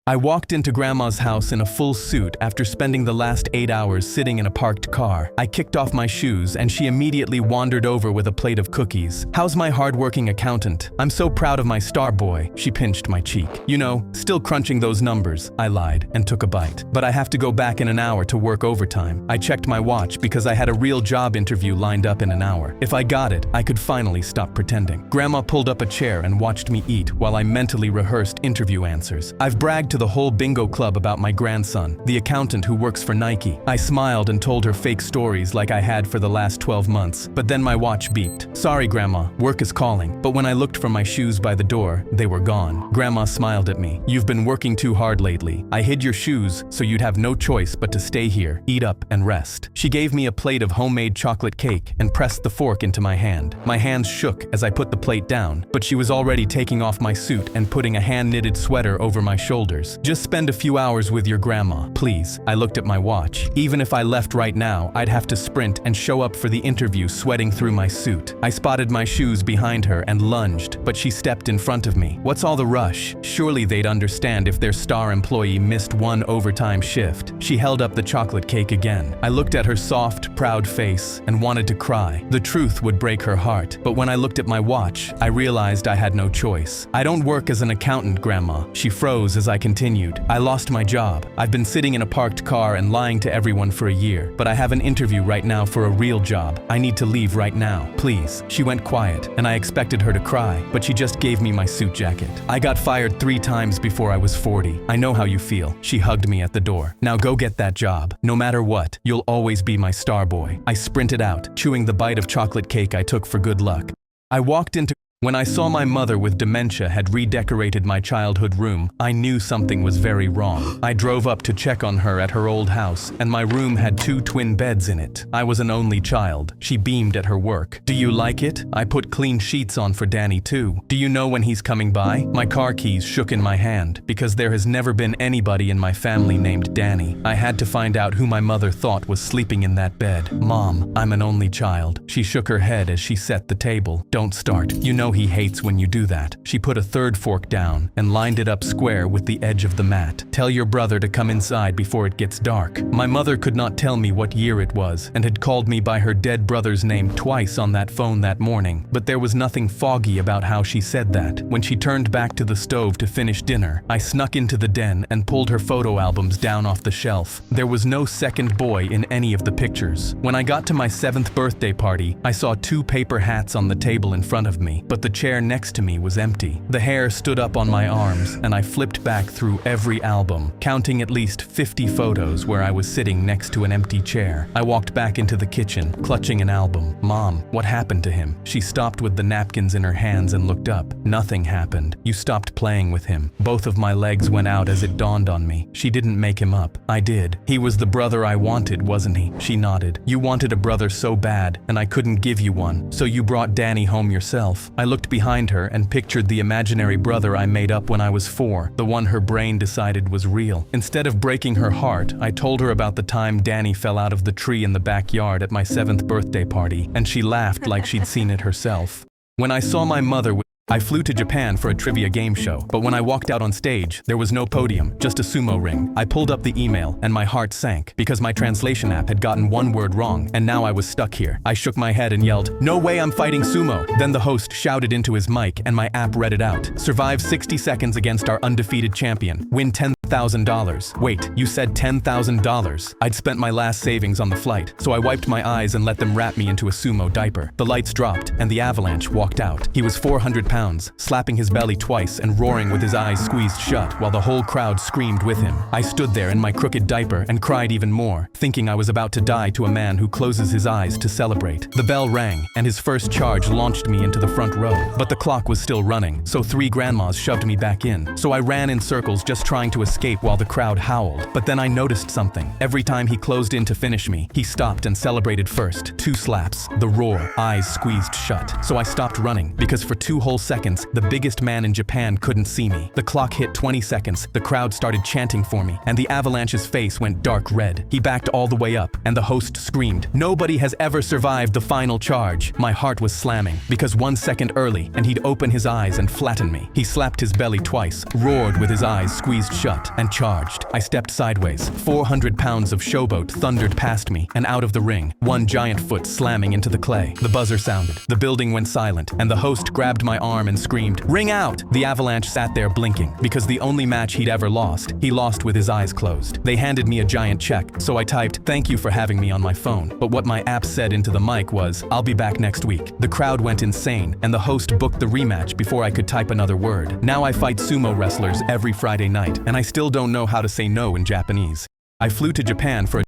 I walked into Grandma's house in a full suit after spending the last 8 hours sitting in a parked car. I kicked off my shoes and she immediately wandered over with a plate of cookies. "How's my hardworking accountant? I'm so proud of my star boy." She pinched my cheek. "You know, still crunching those numbers," I lied and took a bite. "But I have to go back in an hour to work overtime." I checked my watch because I had a real job interview lined up in an hour. If I got it, I could finally stop pretending. Grandma pulled up a chair and watched me eat while I mentally rehearsed interview answers. I've bragged to the whole bingo club about my grandson, the accountant who works for Nike. I smiled and told her fake stories like I had for the last 12 months, but then my watch beeped. "Sorry, Grandma, work is calling." But when I looked for my shoes by the door, they were gone. Grandma smiled at me. "You've been working too hard lately. I hid your shoes so you'd have no choice but to stay here, eat up, and rest." She gave me a plate of homemade chocolate cake and pressed the fork into my hand. My hands shook as I put the plate down, but she was already taking off my suit and putting a hand-knitted sweater over my shoulders. "Just spend a few hours with your grandma, please." I looked at my watch. Even if I left right now, I'd have to sprint and show up for the interview sweating through my suit. I spotted my shoes behind her and lunged, but she stepped in front of me. "What's all the rush? Surely they'd understand if their star employee missed one overtime shift." She held up the chocolate cake again. I looked at her soft, proud face and wanted to cry. The truth would break her heart, but when I looked at my watch, I realized I had no choice. "I don't work as an accountant, Grandma." She froze as I continued. "I lost my job. I've been sitting in a parked car and lying to everyone for a year, but I have an interview right now for a real job. I need to leave right now, please." She went quiet, and I expected her to cry, but she just gave me my suit jacket. "I got fired 3 times before I was 40. I know how you feel." She hugged me at the door. "Now go get that job. No matter what, you'll always be my star boy." I sprinted out, chewing the bite of chocolate cake I took for good luck. I walked into When I saw my mother with dementia had redecorated my childhood room, I knew something was very wrong. I drove up to check on her at her old house, and my room had 2 twin beds in it. I was an only child. She beamed at her work. "Do you like it? I put clean sheets on for Danny too. Do you know when he's coming by?" My car keys shook in my hand, because there has never been anybody in my family named Danny. I had to find out who my mother thought was sleeping in that bed. "Mom, I'm an only child." She shook her head as she set the table. "Don't start. You know he hates when you do that." She put a third fork down and lined it up square with the edge of the mat. "Tell your brother to come inside before it gets dark." My mother could not tell me what year it was and had called me by her dead brother's name twice on that phone that morning, but there was nothing foggy about how she said that. When she turned back to the stove to finish dinner, I snuck into the den and pulled her photo albums down off the shelf. There was no second boy in any of the pictures. When I got to my 7th birthday party, I saw 2 paper hats on the table in front of me, but the chair next to me was empty. The hair stood up on my arms, and I flipped back through every album, counting at least 50 photos where I was sitting next to an empty chair. I walked back into the kitchen, clutching an album. "Mom, what happened to him?" She stopped with the napkins in her hands and looked up. "Nothing happened. You stopped playing with him." Both of my legs went out as it dawned on me. She didn't make him up. I did. He was the brother I wanted, wasn't he? She nodded. "You wanted a brother so bad, and I couldn't give you one, so you brought Danny home yourself." I looked behind her and pictured the imaginary brother I made up when I was 4, the one her brain decided was real. Instead of breaking her heart, I told her about the time Danny fell out of the tree in the backyard at my 7th birthday party, and she laughed like she'd seen it herself. When I saw my mother, I flew to Japan for a trivia game show, but when I walked out on stage, there was no podium, just a sumo ring. I pulled up the email, and my heart sank, because my translation app had gotten one word wrong, and now I was stuck here. I shook my head and yelled, "No way I'm fighting sumo!" Then the host shouted into his mic, and my app read it out. "Survive 60 seconds against our undefeated champion. Win $10,000. Wait, you said $10,000? I'd spent my last savings on the flight, so I wiped my eyes and let them wrap me into a sumo diaper. The lights dropped, and the avalanche walked out. He was 400 pounds, slapping his belly twice and roaring with his eyes squeezed shut while the whole crowd screamed with him. I stood there in my crooked diaper and cried even more, thinking I was about to die to a man who closes his eyes to celebrate. The bell rang, and his first charge launched me into the front row. But the clock was still running, so 3 grandmas shoved me back in. So I ran in circles just trying to escape while the crowd howled. But then I noticed something. Every time he closed in to finish me, he stopped and celebrated first. 2 slaps, the roar, eyes squeezed shut. So I stopped running, because for 2 whole seconds, the biggest man in Japan couldn't see me. The clock hit 20 seconds, the crowd started chanting for me, and the avalanche's face went dark red. He backed all the way up, and the host screamed, "Nobody has ever survived the final charge." My heart was slamming, because 1 second early, and he'd open his eyes and flatten me. He slapped his belly twice, roared with his eyes squeezed shut, helmet and charged. I stepped sideways. 400 pounds of showboat thundered past me and out of the ring, one giant foot slamming into the clay. The buzzer sounded. The building went silent, and the host grabbed my arm and screamed, "Ring out!" The Avalanche sat there blinking, because the only match he'd ever lost, he lost with his eyes closed. They handed me a giant check, so I typed, "Thank you for having me" on my phone. But what my app said into the mic was, "I'll be back next week." The crowd went insane, and the host booked the rematch before I could type another word. Now I fight sumo wrestlers every Friday night, and I still don't know how to say no in Japanese. I flew to Japan for a